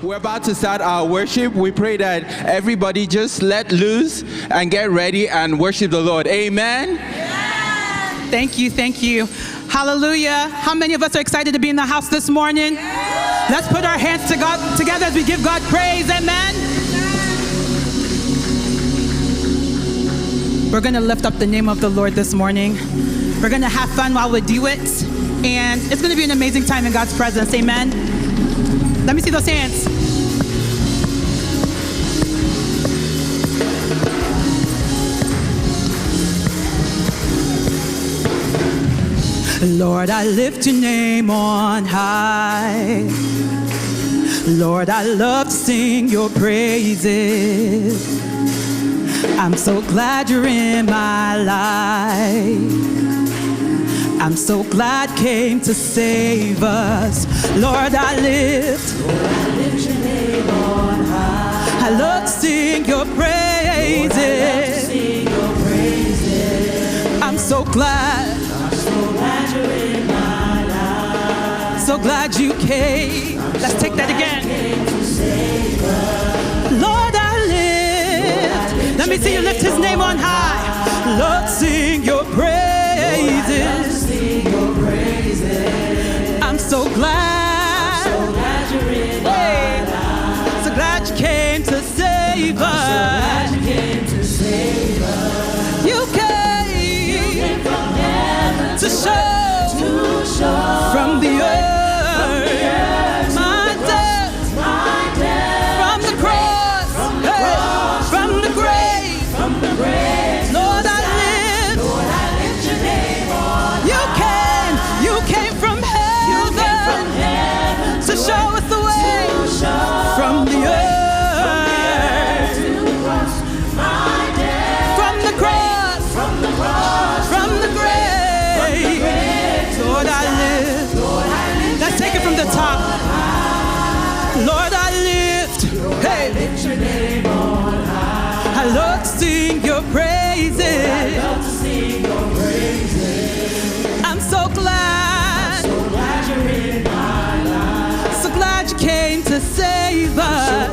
We're about to start our worship. We pray that everybody just let loose and get ready and worship the Lord. Amen. Yeah. Thank you. Hallelujah. How many of us are excited to be in the house this morning? Yeah. Let's put our hands together as we give God praise. Amen. We're going to lift up the name of the Lord this morning. We're going to have fun while we do it. And it's going to be an amazing time in God's presence. Amen. Let me see those hands. Lord, I lift your name on high. Lord, I love to sing your praises. I'm so glad you're in my life. I'm so glad came to save us. Lord, I lift your name on high. I love to sing your praises. Lord, I love to sing your praises. I'm so glad you're in my life. So glad you came. Let's take that again. Lord, I lift. Let me see you lift his name on high. Love to sing your praises. I'm so glad you're in my life. So glad you came to save us. You came from heaven to show from the earth my death from the cross, from the grave. Lord, I lift your name on high. You came from heaven to show us the way from the earth, from the cross, from the grave. Lord, I lift. Let's take it from the top. Lord, I lift. Hey, your name on high. I love to sing your praises. I'm so glad you're in my life. So glad you came to save us.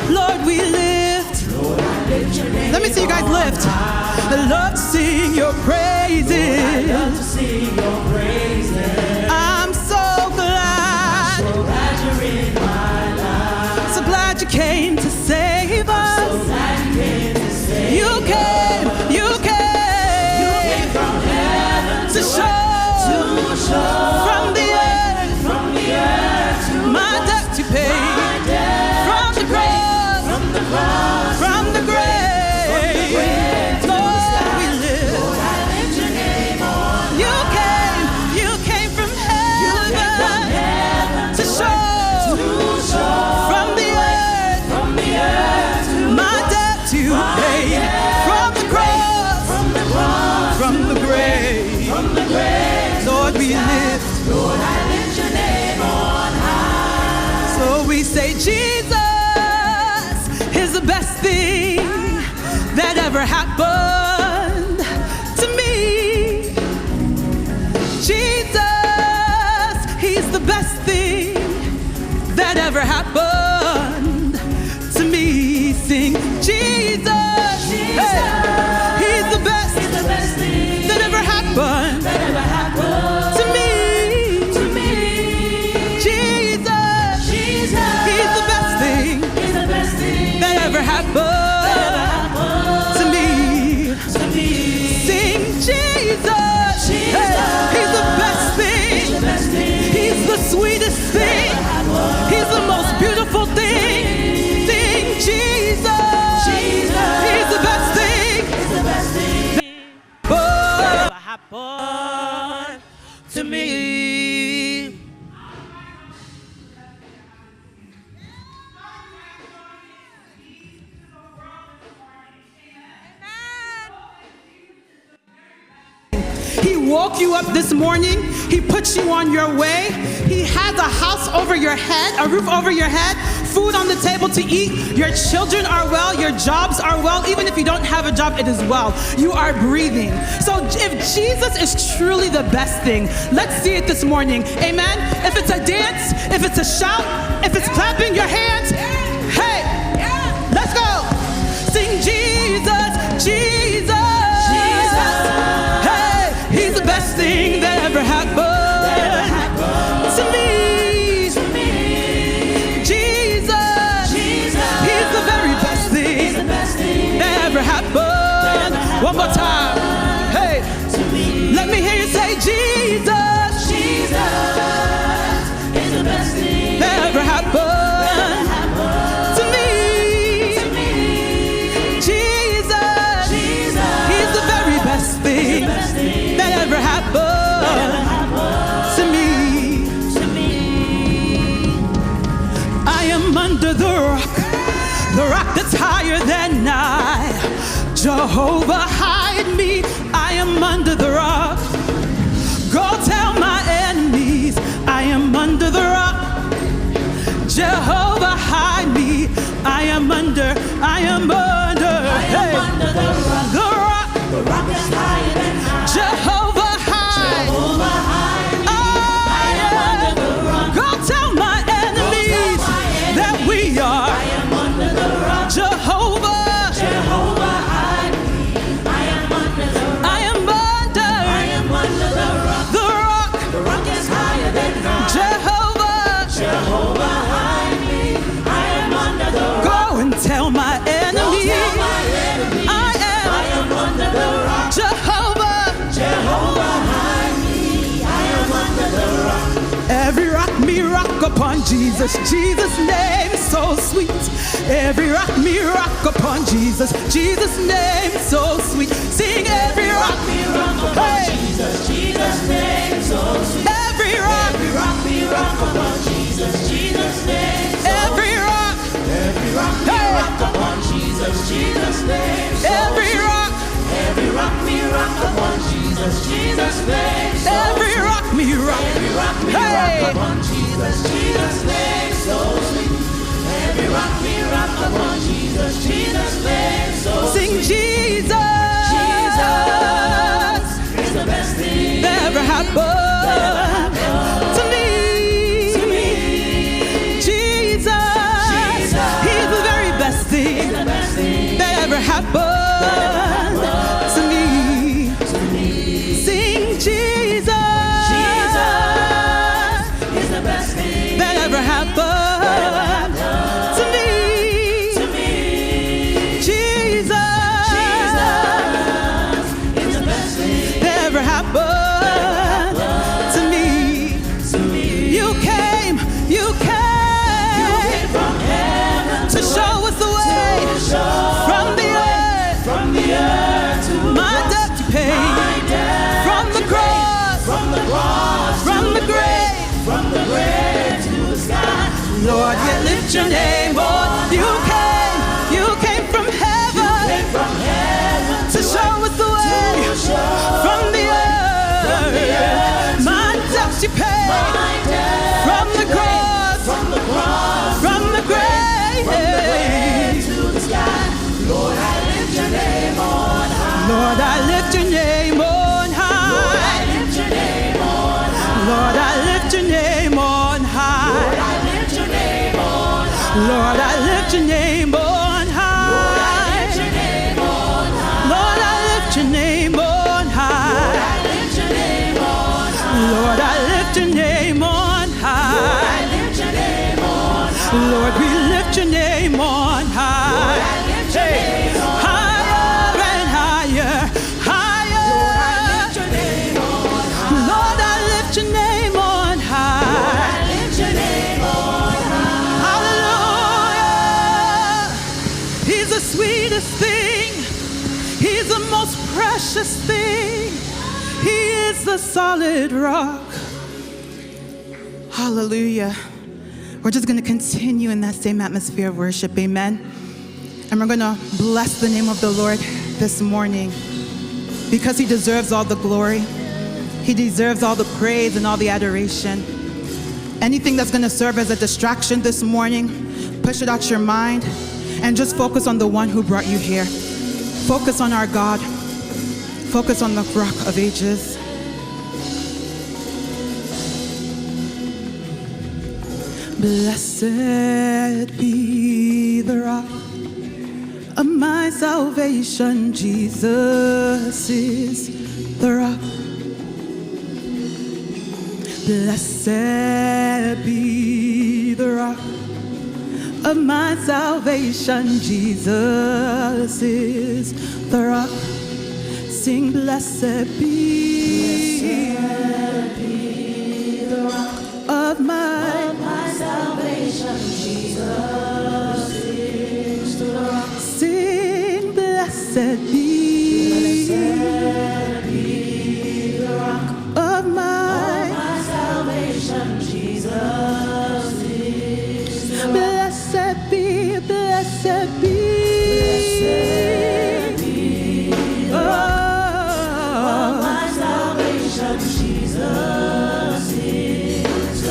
Lord, we lift. Let me see you guys lift. I love to sing your praises. I'm so glad you're in my life. So glad you came to save us. You came from heaven to show from the earth my debt to pay. From the cross, from the grave. Lord, we live. You came from heaven to show from the earth my debt to pay. From the cross, from the grave. Lord, we live. Lord, I lift your name on high. So we say Jesus is the best thing that ever happened to me. Jesus, he's the best thing that ever happened to me. Sing Jesus. Hey, he's the best thing that ever happened to me. Jesus, he's the best thing that ever happened to me. Sing Jesus. Hey, he's the best thing. He's the sweetest thing. He's the most beautiful thing. Sing Jesus. He's the best thing that ever happened to me. He woke you up this morning. He put you on your way. He has a house over your head, a roof over your head food on the table to eat. Your children are well. Your jobs are well. Even if you don't have a job, it is well. You are breathing. So if Jesus is truly the best thing, let's see it this morning. Amen. If it's a dance, if it's a shout, if it's clapping your hands, hey, let's go. Sing Jesus, Jesus. Hey, he's the best thing that ever happened to me. Jesus, he's the very best thing that ever happened. One more time. Hey, let me hear you say Jesus, Jesus is the best thing that ever happened to me. Jesus, he's the very best thing that ever happened to me. I am under the rock that's higher than I. Jehovah, hide me. I am under the rock. Go tell my enemies I am under the rock. Jehovah, hide me. I am under. Hey. Under the rock. The rock is higher than I. Jehovah, hide. I am under the rock. Go tell my enemies that we are. I am under the rock. Jehovah, hide me. I am under the rock. I am under the rock. The rock is higher than I. Jehovah, hide me. I am under the rock. Go and tell my enemies. I am under the rock. Jehovah, hide me. I am under the rock. Every rock me rock upon Jesus. Jesus' name is so sweet. Every rock me rock upon Jesus. Jesus' name is so sweet. Sing every rock me rock upon Jesus. Jesus' name is so sweet. Every rock me rock upon Jesus. Jesus' name is so sweet. Every rock me rock upon Jesus. Jesus' name is so sweet. Every rock me rock upon Jesus. Jesus' name is so sweet. Every rock me rock upon Jesus. Jesus' name is so sweet. Every rock me rock upon Jesus. Jesus' name is so sweet. Sing Jesus. Jesus is the best thing that ever happened to me. Jesus, he's the very best thing that ever happened to me. Sing Jesus. Jesus is the best thing that ever happened to me. Jesus is the best thing that ever happened to me. You came from heaven to show us the way from the earth to my debt to pay, from the cross, from the grave to the sky. Lord, we lift your name on. You came from heaven to show us the way from the earth. My debts you paid from the cross, from the grave to the sky. Lord, I lift your name on high. Lord, I lift your name on high. Lord, I lift your name on high. Lord, I lift your name on high. Lord, I lift your name on high. Lord, I lift your name on high. Lord, we lift your name on high. Hey, higher and higher, higher. Lord, I lift your name on high. Hallelujah. He's the sweetest thing. He's the most precious thing. He is the solid rock. Hallelujah. We're just going to continue in that same atmosphere of worship. Amen. And we're going to bless the name of the Lord this morning because he deserves all the glory. He deserves all the praise and all the adoration. Anything that's going to serve as a distraction this morning, Push it out your mind and just focus on the one who brought you here. Focus on our God. Focus on the Rock of Ages. Blessed be the rock of my salvation. Jesus is the rock. Blessed be the rock of my salvation. Jesus is the rock. Sing, blessed be the rock of my salvation. Jesus is the rock. Sing, blessed be the rock of my salvation. Jesus is the rock. Blessed be, blessed be.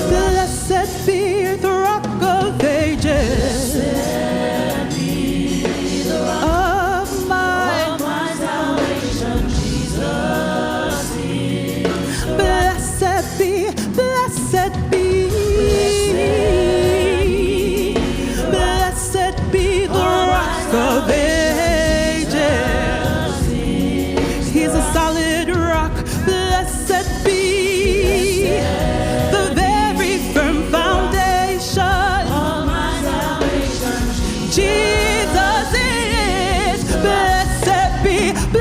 Blessed be the Rock of Ages. Blessed be the rock of my salvation. Jesus is the rock. Blessed be, blessed be. Blessed be the Rock of Ages. He's a solid rock. Blessed be. Jesus is, blessed be the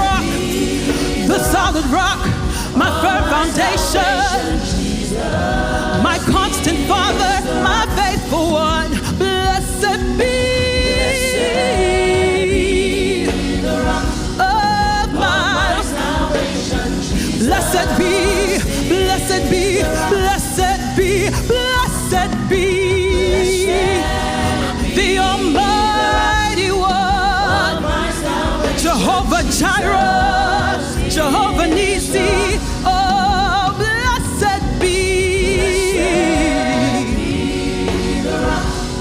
rock, the solid rock, my firm foundation, my constant Father, my faithful one. Blessed be the rock of my salvation. Blessed be, blessed be, blessed be, blessed be the Almighty One, Jehovah Jireh, Jehovah Nissi. Oh, blessed be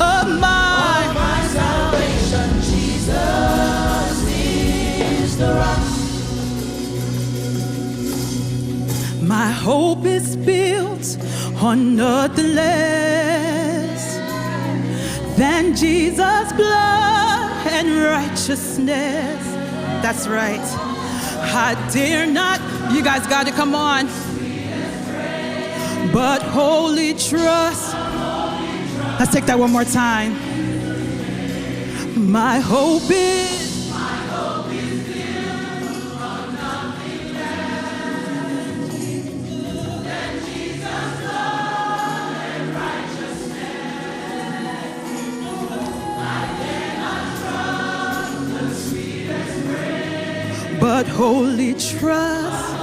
of my salvation. Jesus is the rock. My hope is built on nothing less than Jesus' blood and righteousness. That's right. I dare not, you guys got to come on, but wholly trust. Let's take that one more time. My hope is but wholly trust.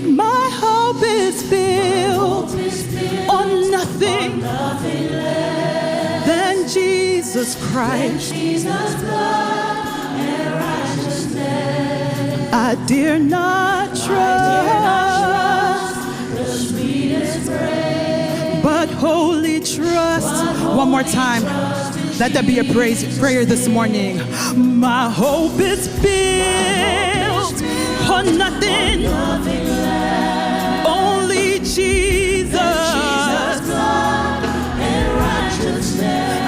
My hope is built on nothing than Jesus Christ. I dare not trust the sweetest praise, but wholly trust. One more time. Let that be a prayer this morning. My hope is built on nothing, only Jesus.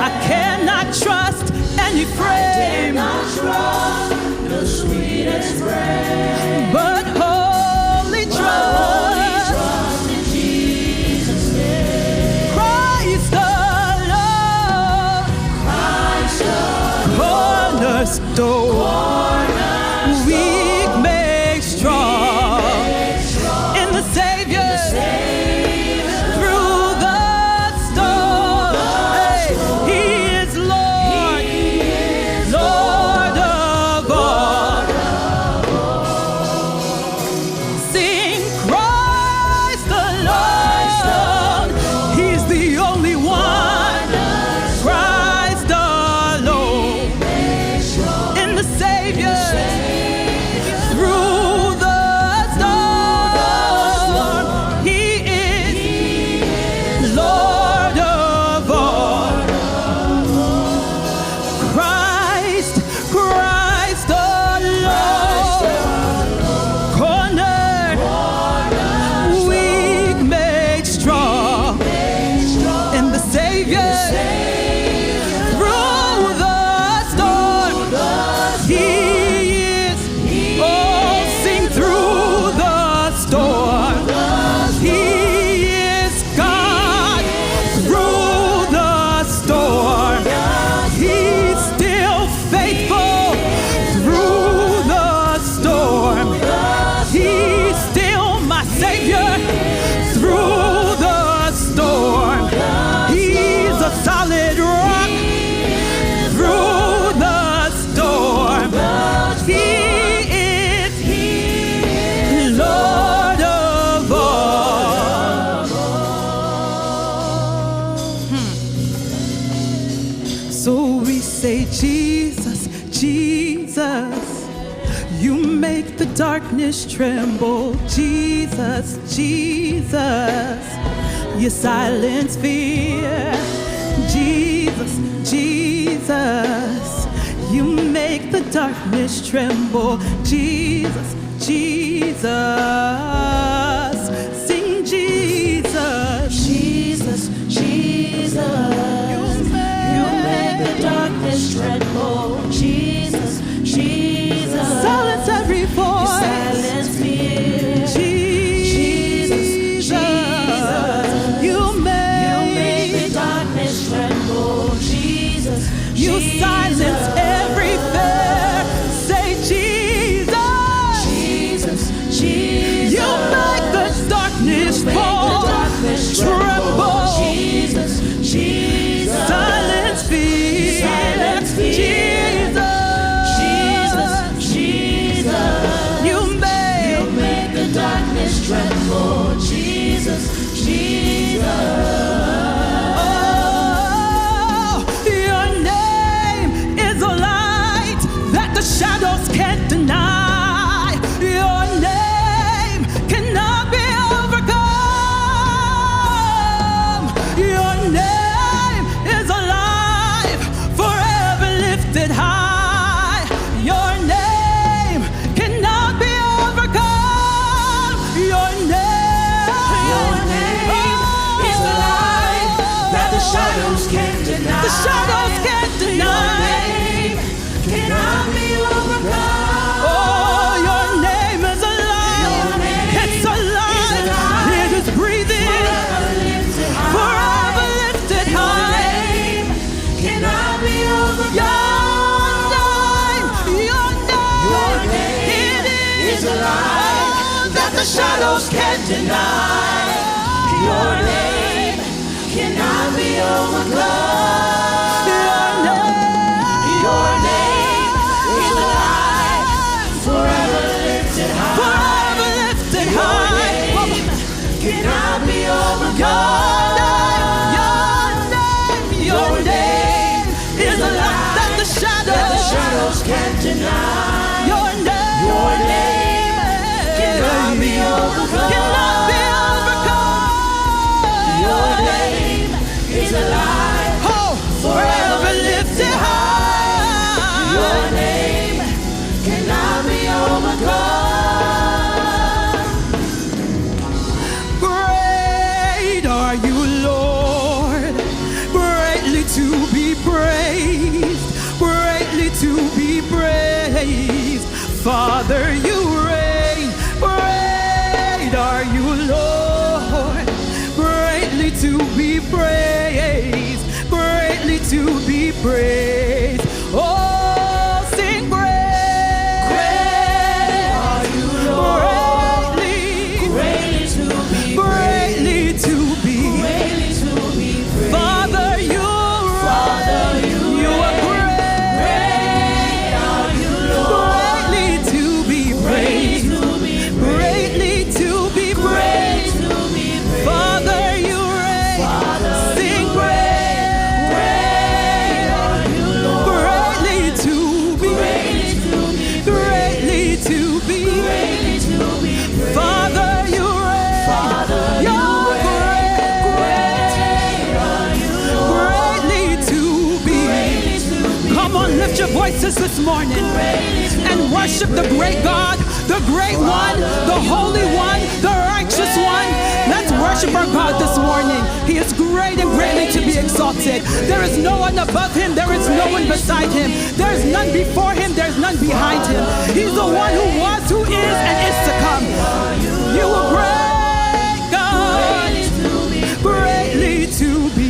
I cannot trust any frame, but wholly trust in Jesus' name. Christ alone, cornerstone, weak made strong in the Savior. Through the storm, He is Lord, Lord of all. darkness tremble. Jesus, Jesus, you silence fear. Jesus, Jesus, you make the darkness tremble. Jesus, Jesus, sing Jesus. Jesus, Jesus, you make the darkness tremble. Jesus, Jesus, Silence every voice. silence fear. Jesus, you make the darkness tremble. Jesus, you silence every fear. Say Jesus, Jesus, Jesus, you make the darkness fall, tremble. Jesus, Jesus, Silence fear. Silence fear. Jesus, Jesus, you make the darkness tremble. Jesus, Jesus. Oh, your name is a light that the shadows can't deny. Your name cannot be overcome. Your name is alive, forever lifted high. Your name cannot be overcome. Your name is alive that the shadows can't deny. The shadows can't deny. Cannot be overcome. Oh, your name is alive. It's alive. It is breathing. Forever lifted high. Cannot be overcome. Your name, It is alive that the shadows can't deny. Your name cannot be overcome. Your name is alive, forever lifted high. forever lifted high. Cannot be overcome. Your name is a light that the Shadows can't deny. Your name cannot be overcome. cannot be overcome. Your name is alive, Oh, forever lifted high. your name cannot be overcome. Great are you, Lord, greatly to be praised, greatly to be praised. Father, you reign. Great are you, Lord, greatly to be praised, greatly to be praised. Oh, sing great. Great are you, Lord, greatly to be Greatly to be. greatly to be praised. Father, you are great. Great are you, Lord, Greatly to be praised. Greatly to be praised. to be praised. Father, you reign. Sing great. Great are you, Lord, Greatly to be. Greatly to be. greatly to be praised. Father, you reign. You're greatly to be. Come on, lift your voices this morning and worship the great God, the great one, the holy one, the righteous one. Let's worship our God this morning. He is great and greatly to be exalted. There is no one above him. There is no one beside him. There is none before him. There is none behind him. He's the one who was, who is, and is to come. You are great, God, greatly to be.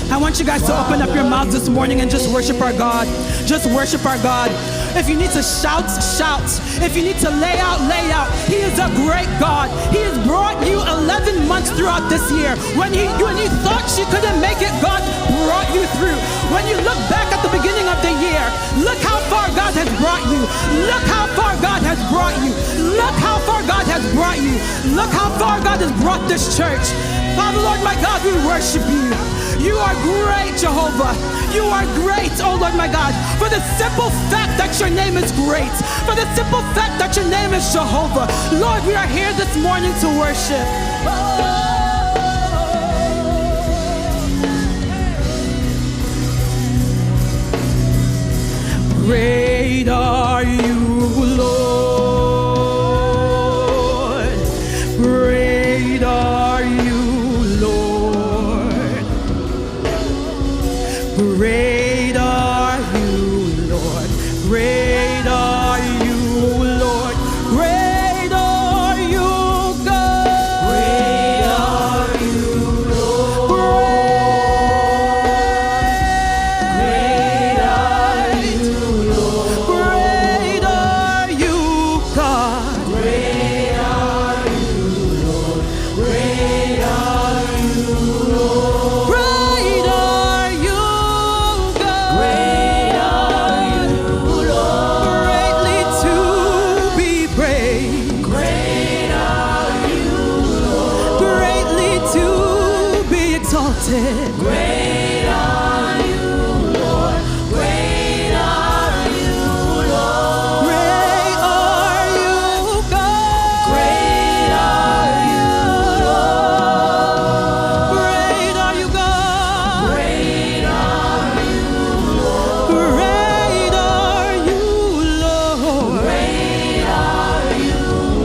I want you guys to open up your mouths this morning and just worship our God. Just worship our God. If you need to shout, shout. If you need to lay out, lay out. He is a great God. He has brought you 11 months throughout this year. When you thought you couldn't make it, God brought you through. When you look back at the beginning of the year, look how far God has brought you. Look how far God has brought you. Look how far God has brought you. Look how far God has brought this church. Father, Lord, my God, we worship you. You are great, Jehovah. You are great, oh Lord, my God, for the simple fact that your name is great, for the simple fact that your name is Jehovah. Lord, we are here this morning to worship. Great are you, Lord. Great are you, Lord. Great are you, Lord. Great are you, Lord. Great are you, God. Great are you, Lord. Great are you, Lord. Great are you, God. Great are you, Lord. Great are you, Lord. Great are you, God. Great are you, Lord. Greatly to be praised. Great are you, Lord. Greatly to be exalted. Great are you, Lord. Great are you, Lord. Great are you, God. Great are you, Lord. Great are you, God. Great are you, Lord. Great are you, Lord. Great are you,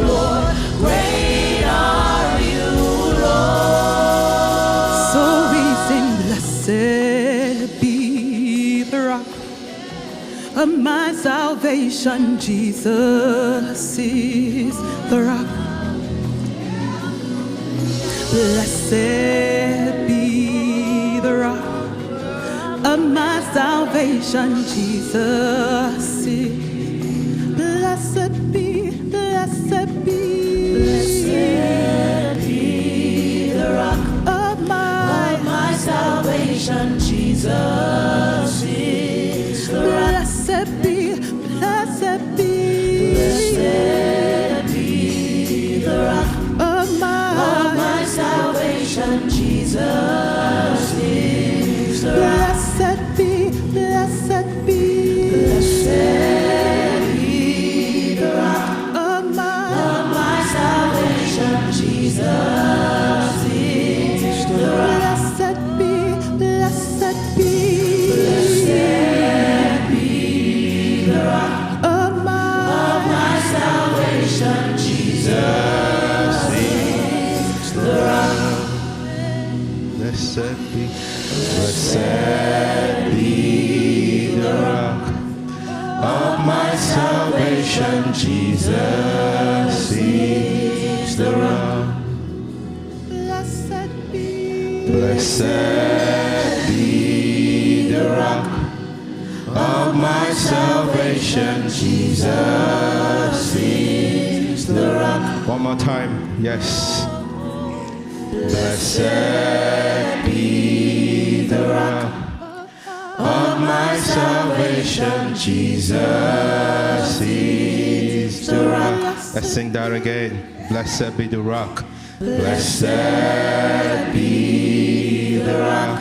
Lord. Great are you, Lord. So we sing, blessed be the rock of my salvation. Jesus is the rock. Blessed be the rock of my salvation. Jesus is. Blessed be, blessed be. Blessed be the rock of my salvation. Jesus is the rock. Blessed be, blessed be. Blessed be the rock of my salvation. Jesus is the rock. Blessed be, blessed be. Blessed be the rock of my salvation. Jesus is the rock. Blessed be, blessed be. Blessed be the rock of my salvation. Jesus is the rock. Blessed be the rock of my salvation. Jesus is the rock. Blessed be. Blessed be the rock of my salvation. Jesus is the rock. One more time, yes. Blessed be the rock of my salvation. Jesus is the rock. Let's sing that again. Blessed be the rock. Blessed be the rock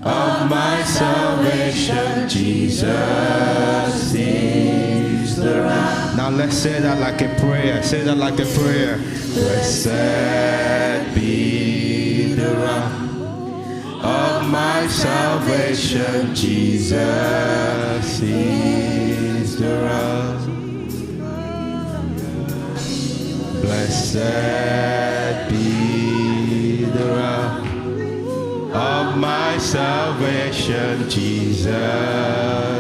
of my salvation. Jesus is the rock. Now let's say that like a prayer. Say that like a prayer. Blessed be the rock of my salvation. Jesus is the rock. Blessed be the rock of my salvation. Jesus